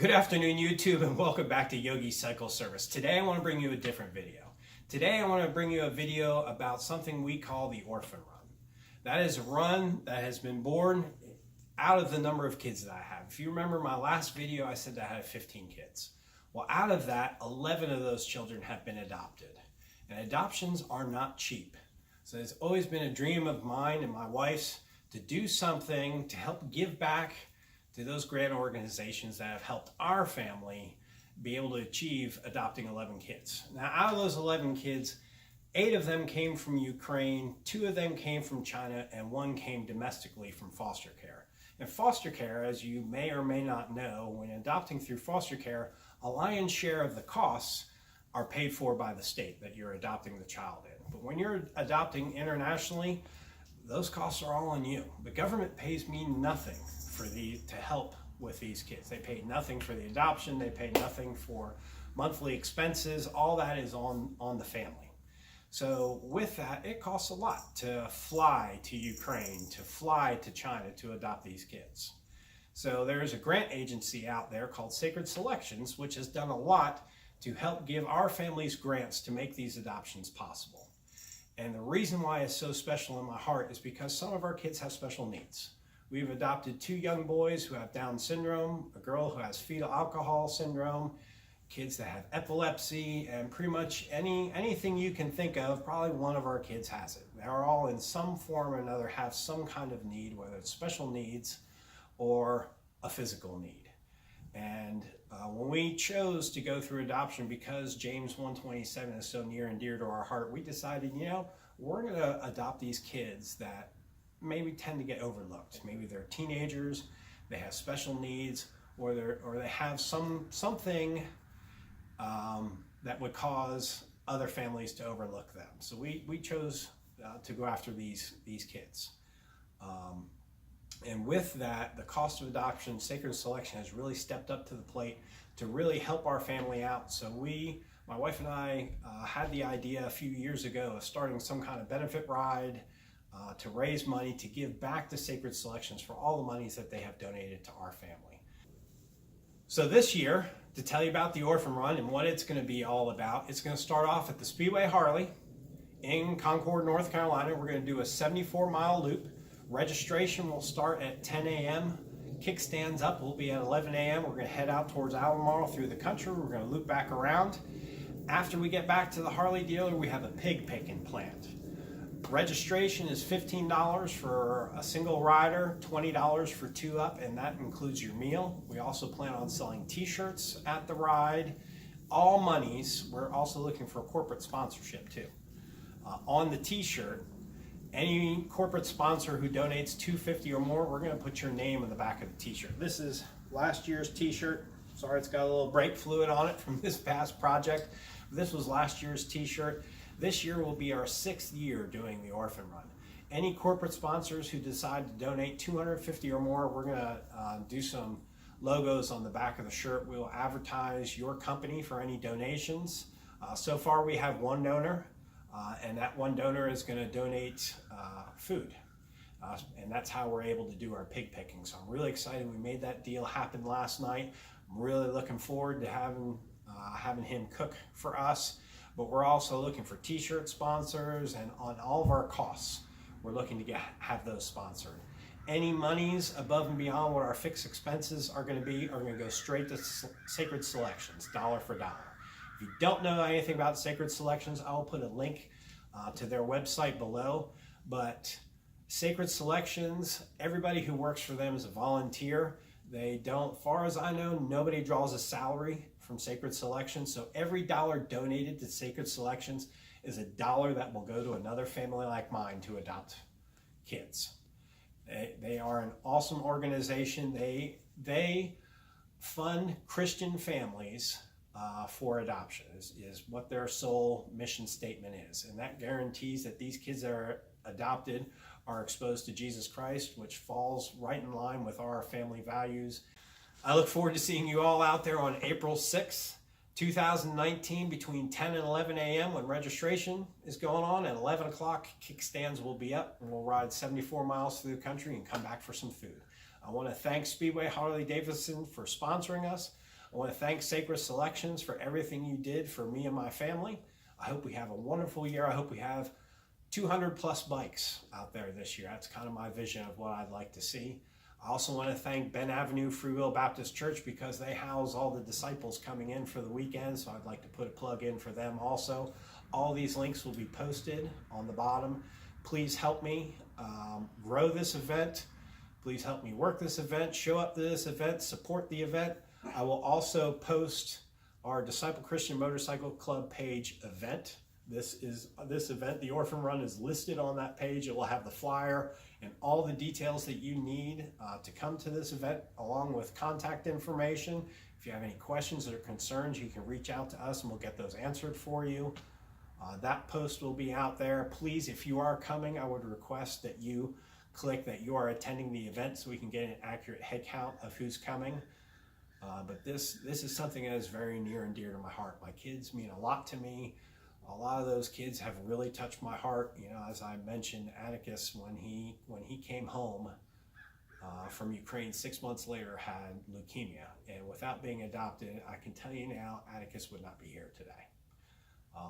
Good afternoon, YouTube, and welcome back to Yogi Cycle Service. Today I want to bring you a different video. Today I want to bring you a video about something we call the Orphan Run. That is a run that has been born out of the number of kids that I have. If you remember my last video, I said that I had 15 kids. Well, out of that, 11 of those children have been adopted. And adoptions are not cheap. So it's always been a dream of mine and my wife's to do something to help give back to those grant organizations that have helped our family be able to achieve adopting 11 kids. Now, out of those 11 kids, 8 of them came from Ukraine, 2 of them came from China, and 1 came domestically from foster care. And foster care, as you may or may not know, when adopting through foster care, a lion's share of the costs are paid for by the state that you're adopting the child in. But when you're adopting internationally, those costs are all on you. The government pays me nothing to help with these kids. They pay nothing for the adoption, they pay nothing for monthly expenses, all that is on the family. So with that, it costs a lot to fly to Ukraine, to fly to China to adopt these kids. So there's a grant agency out there called Sacred Selections, which has done a lot to help give our families grants to make these adoptions possible. And the reason why it's so special in my heart is because some of our kids have special needs. We've adopted 2 young boys who have Down syndrome, a girl who has fetal alcohol syndrome, kids that have epilepsy, and pretty much anything you can think of, probably one of our kids has it. They're all in some form or another have some kind of need, whether it's special needs or a physical need. And when we chose to go through adoption, because James 1:27 is so near and dear to our heart, we decided, we're going to adopt these kids that maybe tend to get overlooked. Maybe they're teenagers, they have special needs, or they have something that would cause other families to overlook them. So we chose to go after these kids. And with that, the cost of adoption, Sacred Selection has really stepped up to the plate to really help our family out. So my wife and I had the idea a few years ago of starting some kind of benefit ride to raise money to give back to Sacred Selections for all the monies that they have donated to our family. So this year, to tell you about the Orphan Run and what it's going to be all about, it's going to start off at the Speedway Harley in Concord, North Carolina. We're going to do a 74-mile loop. Registration will start at 10 a.m. Kickstands up will be at 11 a.m. We're going to head out towards Albemarle through the country. We're going to loop back around. After we get back to the Harley dealer, we have a pig picking plant. Registration is $15 for a single rider, $20 for 2 up, and that includes your meal. We also plan on selling t-shirts at the ride. All monies, we're also looking for corporate sponsorship too. On the t-shirt, any corporate sponsor who donates $250 or more, we're going to put your name on the back of the t-shirt. This is last year's t-shirt. Sorry, it's got a little brake fluid on it from this past project. This was last year's t-shirt. This year will be our 6th year doing the Orphan Run. Any corporate sponsors who decide to donate $250 or more, we're going to do some logos on the back of the shirt. We'll advertise your company for any donations. So far we have 1 donor, and that 1 donor is going to donate food. And that's how we're able to do our pig picking. So I'm really excited we made that deal happen last night. I'm really looking forward to having him cook for us. But we're also looking for t-shirt sponsors, and on all of our costs, we're looking to have those sponsored. Any monies above and beyond what our fixed expenses are going to go straight to Sacred Selections, dollar for dollar. If you don't know anything about Sacred Selections, I'll put a link to their website below. But Sacred Selections, everybody who works for them is a volunteer. They don't, far as I know, nobody draws a salary from Sacred Selections. So every dollar donated to Sacred Selections is a dollar that will go to another family like mine to adopt kids. They are an awesome organization. They fund Christian families for adoption is what their sole mission statement is. And that guarantees that these kids that are adopted are exposed to Jesus Christ, which falls right in line with our family values. I look forward to seeing you all out there on April 6th, 2019, between 10 and 11 a.m. when registration is going on. At 11 o'clock, kickstands will be up, and we'll ride 74 miles through the country and come back for some food. I want to thank Speedway Harley Davidson for sponsoring us. I want to thank Sacred Selections for everything you did for me and my family. I hope we have a wonderful year. I hope we have 200 plus bikes out there this year. That's kind of my vision of what I'd like to see. I also want to thank Ben Avenue Free Will Baptist Church because they house all the disciples coming in for the weekend, so I'd like to put a plug in for them also. All these links will be posted on the bottom. Please help me grow this event. Please help me work this event, show up to this event, support the event. I will also post our Disciple Christian Motorcycle Club page event. This event, the Orphan Run, is listed on that page. It will have the flyer and all the details that you need to come to this event, along with contact information. If you have any questions or concerns, you can reach out to us and we'll get those answered for you. That post will be out there. Please, if you are coming, I would request that you click that you are attending the event so we can get an accurate head count of who's coming. But this is something that is very near and dear to my heart. My kids mean a lot to me. A lot of those kids have really touched my heart. You know, as I mentioned, Atticus, when he came home from Ukraine 6 months later, had leukemia. And without being adopted, I can tell you now, Atticus would not be here today,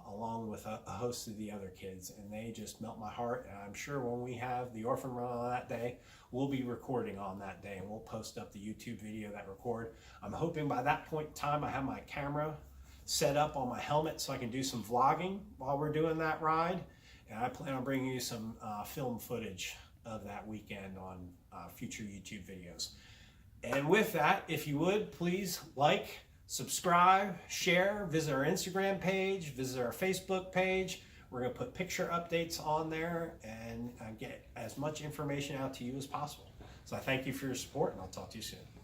along with a host of the other kids. And they just melt my heart. And I'm sure when we have the Orphan Run on that day, we'll be recording on that day. And we'll post up the YouTube video that record. I'm hoping by that point in time, I have my camera set up on my helmet so I can do some vlogging while we're doing that ride. And I plan on bringing you some film footage of that weekend on future YouTube videos. And with that, if you would, please like, subscribe, share, visit our Instagram page, visit our Facebook page. We're going to put picture updates on there and get as much information out to you as possible. So I thank you for your support, and I'll talk to you soon.